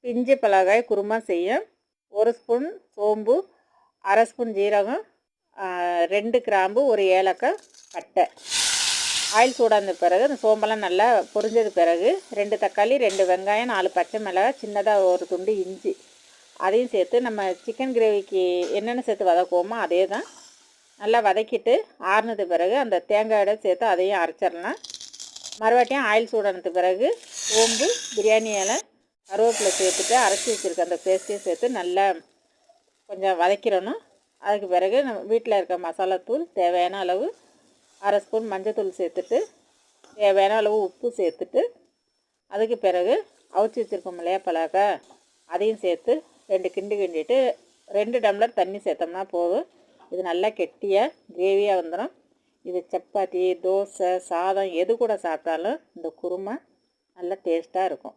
பிஞ்சு மிளகாய் குருமா செய்ய 1 ஸ்பூன் சோம்பு, 1/2 ஸ்பூன் ஜீரகம், 2 கிராம்பு, 1 ஏலக்காய், பட்டை. ஆயில் சூடான பிறகு அந்த சோம்பெல்லாம் நல்லா பொரிஞ்சது பிறகு 2 தக்காளி, 2 வெங்காயம், 4 பச்சை மிளகாய், சின்னதாக ஒரு துண்டு இஞ்சி அதையும் சேர்த்து நம்ம சிக்கன் கிரேவிக்கு என்னென்ன சேர்த்து வதக்குவோமோ அதே தான் நல்லா வதக்கிட்டு ஆறுனது பிறகு அந்த தேங்காயோட சேர்த்து அதையும் அரைச்சிடலாம். மறுபடியும் ஆயில் சூடானது பிறகு சோம்பு, பிரியாணி இலை, கருவேப்பிலை சேர்த்துட்டு அரைச்சி வச்சுருக்க அந்த பேஸ்ட்டையும் சேர்த்து நல்லா கொஞ்சம் வதக்கிடணும். அதுக்கு பிறகு நம்ம வீட்டில் இருக்க மசாலாத்தூள் தேவையான அளவு 1/2 ஸ்பூன் மஞ்சத்தூள் சேர்த்துட்டு தேவையான அளவு உப்பு சேர்த்துட்டு அதுக்கு பிறகு அவிச்சி வச்சுருக்கோம் இல்லையா பலாக்காய் அதையும் சேர்த்து 2 கிண்டு கிண்டிட்டு 2 டம்ளர் தண்ணி சேர்த்தோம்னா போதும். இது நல்லா கெட்டியாக கிரேவியாக வந்துடும். இது சப்பாத்தி, தோசை, சாதம் எது கூட சாப்பிட்டாலும் இந்த குருமா நல்லா டேஸ்ட்டாக இருக்கும்.